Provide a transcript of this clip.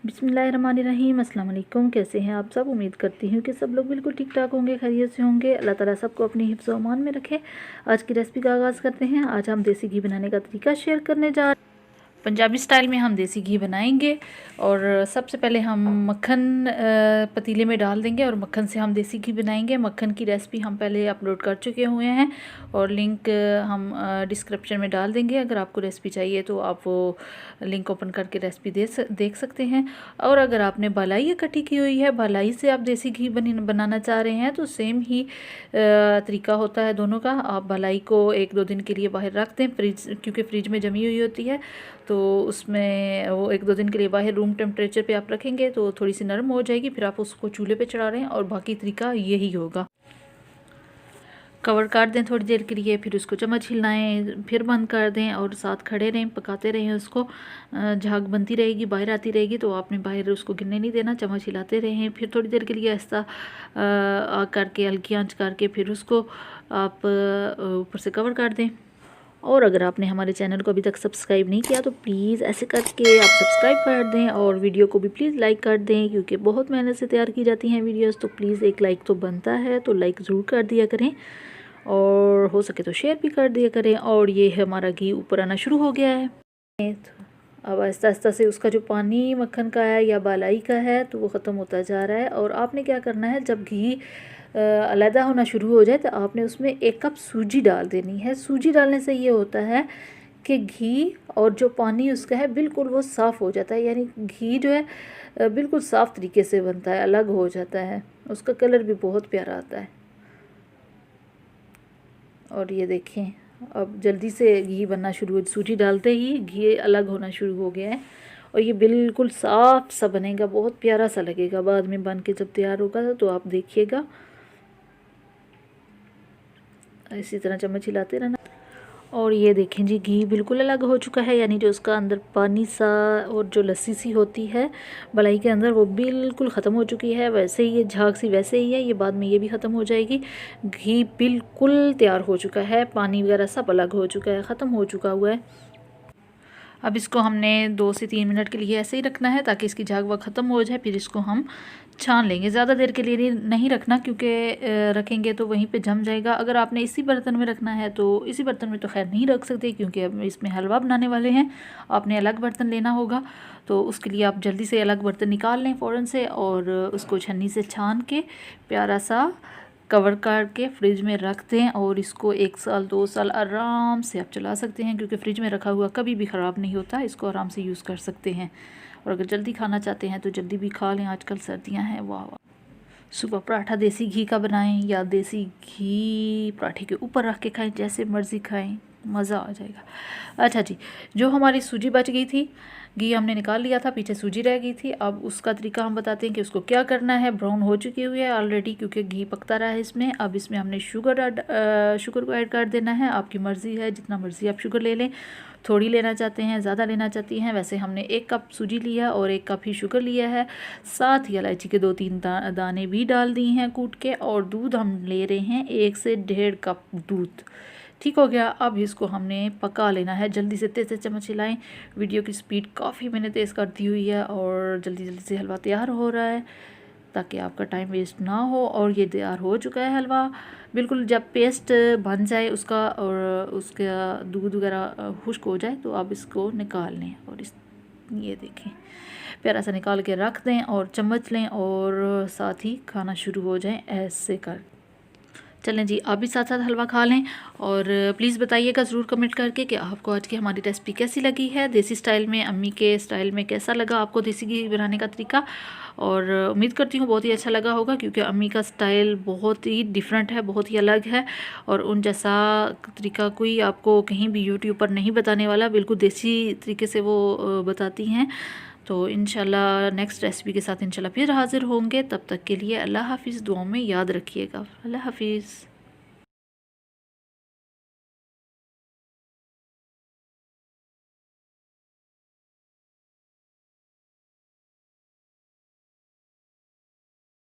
बिस्मिल्लाहिर्रहमानिर्रहीम। अस्सलाम वालेकुम। कैसे हैं आप सब? उम्मीद करती हूँ कि सब लोग बिल्कुल ठीक ठाक होंगे, खैरियत से होंगे। अल्लाह ताला सबको अपनी हिफ्ज़ व अमान में रखे। आज की रेसिपी का आगाज़ करते हैं। आज हम देसी घी बनाने का तरीका शेयर करने जा रहे हैं। पंजाबी स्टाइल में हम देसी घी बनाएंगे। और सबसे पहले हम मक्खन पतीले में डाल देंगे और मक्खन से हम देसी घी बनाएंगे। मक्खन की रेसिपी हम पहले अपलोड कर चुके हुए हैं और लिंक हम डिस्क्रिप्शन में डाल देंगे। अगर आपको रेसिपी चाहिए तो आप वो लिंक ओपन करके रेसिपी देख सकते हैं। और अगर आपने बालाई इकट्ठी की हुई है, बालाई से आप देसी घी बनाना चाह रहे हैं तो सेम ही तरीका होता है दोनों का। आप बालाई को 1-2 दिन के लिए बाहर रख दें फ्रिज, क्योंकि फ्रिज में जमी हुई होती है तो उसमें वो 1-2 दिन के लिए बाहर रूम टेम्परेचर पे आप रखेंगे तो थोड़ी सी नरम हो जाएगी। फिर आप उसको चूल्हे पे चढ़ा रहे हैं और बाकी तरीका यही होगा। कवर कर दें थोड़ी देर के लिए, फिर उसको चम्मच हिलाएं, फिर बंद कर दें और साथ खड़े रहें, पकाते रहें उसको। झाग बनती रहेगी, बाहर आती रहेगी तो आपने बाहर उसको गिरने नहीं देना, चम्मच हिलाते रहें। फिर थोड़ी देर के लिए ऐसा करके हल्की आंच करके फिर उसको आप ऊपर से कवर कर दें। और अगर आपने हमारे चैनल को अभी तक सब्सक्राइब नहीं किया तो प्लीज़ ऐसे करके आप सब्सक्राइब कर दें और वीडियो को भी प्लीज़ लाइक कर दें, क्योंकि बहुत मेहनत से तैयार की जाती हैं वीडियोस। तो प्लीज़ एक लाइक तो बनता है, तो लाइक ज़रूर कर दिया करें और हो सके तो शेयर भी कर दिया करें। और ये हमारा घी ऊपर आना शुरू हो गया है। तो अब आहिस्ता आहिस्ता से उसका जो पानी मक्खन का है या बालाई का है तो वो ख़त्म होता जा रहा है। और आपने क्या करना है, जब घी अलहदा होना शुरू हो जाए तो आपने उसमें 1 कप सूजी डाल देनी है। सूजी डालने से ये होता है कि घी और जो पानी उसका है बिल्कुल वो साफ़ हो जाता है, यानी घी जो है बिल्कुल साफ़ तरीके से बनता है, अलग हो जाता है, उसका कलर भी बहुत प्यारा आता है। और ये देखें अब जल्दी से घी बनना शुरू हो, सूजी डालते ही घी अलग होना शुरू हो गया है और ये बिल्कुल साफ़ सा बनेगा, बहुत प्यारा सा लगेगा बाद में बन के जब तैयार होगा। तो आप देखिएगा इसी तरह चम्मच हिलाते रहना। और ये देखें जी घी बिल्कुल अलग हो चुका है, यानी जो उसका अंदर पानी सा और जो लस्सी सी होती है मलाई के अंदर वो बिल्कुल ख़त्म हो चुकी है। वैसे ही ये झाग सी वैसे ही है, ये बाद में ये भी ख़त्म हो जाएगी। घी बिल्कुल तैयार हो चुका है, पानी वगैरह सब अलग हो चुका है, ख़त्म हो चुका हुआ है। अब इसको हमने 2 से 3 मिनट के लिए ऐसे ही रखना है ताकि इसकी झाग वह ख़त्म हो जाए। फिर इसको हम छान लेंगे। ज़्यादा देर के लिए नहीं रखना, क्योंकि रखेंगे तो वहीं पे जम जाएगा। अगर आपने इसी बर्तन में रखना है तो इसी बर्तन में तो खैर नहीं रख सकते, क्योंकि अब इसमें हलवा बनाने वाले हैं। आपने अलग बर्तन लेना होगा, तो उसके लिए आप जल्दी से अलग बर्तन निकाल लें फ़ौरन से और उसको छन्नी से छान के प्यारा सा कवर करके फ्रिज में रख दें। और इसको 1 साल 2 साल आराम से आप चला सकते हैं, क्योंकि फ्रिज में रखा हुआ कभी भी ख़राब नहीं होता। इसको आराम से यूज़ कर सकते हैं और अगर जल्दी खाना चाहते हैं तो जल्दी भी खा लें। आजकल सर्दियां हैं, वाह वाह। सुबह पराठा देसी घी का बनाएं या देसी घी पराठे के ऊपर रख के खाएं, जैसे मर्ज़ी खाएं, मज़ा आ जाएगा। अच्छा जी, जो हमारी सूजी बच गई थी, घी हमने निकाल लिया था, पीछे सूजी रह गई थी। अब उसका तरीका हम बताते हैं कि उसको क्या करना है। ब्राउन हो चुकी हुई है ऑलरेडी, क्योंकि घी पकता रहा है इसमें। अब इसमें हमने शुगर को ऐड कर देना है। आपकी मर्ज़ी है, जितना मर्ज़ी आप शुगर ले लें, थोड़ी लेना चाहते हैं, ज़्यादा लेना चाहती हैं। वैसे हमने 1 कप सूजी लिया और 1 कप ही शुगर लिया है। साथ ही इलायची के 2-3 दाने भी डाल दी हैं कूट के। और दूध हम ले रहे हैं 1 से 1.5 कप दूध। ठीक हो गया। अब इसको हमने पका लेना है, जल्दी से तेज़ चम्मच हिलाएं। वीडियो की स्पीड काफ़ी मैंने तेज़ कर दी हुई है और जल्दी जल्दी से हलवा तैयार हो रहा है ताकि आपका टाइम वेस्ट ना हो। और ये तैयार हो चुका है हलवा बिल्कुल। जब पेस्ट बन जाए उसका और उसका दूध वगैरह खुश्क हो जाए तो आप इसको निकाल लें और ये देखें प्यारा सा निकाल के रख दें और चम्मच लें और साथ ही खाना शुरू हो जाएं ऐसे कर। चलें जी, आप भी साथ साथ हलवा खा लें और प्लीज़ बताइएगा ज़रूर कमेंट करके कि आपको आज की हमारी रेसिपी कैसी लगी है। देसी स्टाइल में, अम्मी के स्टाइल में कैसा लगा आपको देसी घी बनाने का तरीका। और उम्मीद करती हूँ बहुत ही अच्छा लगा होगा, क्योंकि अम्मी का स्टाइल बहुत ही डिफरेंट है, बहुत ही अलग है और उन जैसा तरीका कोई आपको कहीं भी यूट्यूब पर नहीं बताने वाला। बिल्कुल देसी तरीके से वो बताती हैं। तो इंशाल्लाह नेक्स्ट रेसिपी के साथ इंशाल्लाह फिर हाज़िर होंगे। तब तक के लिए अल्लाह हाफ़िज़। दुआओं में याद रखिएगा। अल्लाह हाफ़िज़।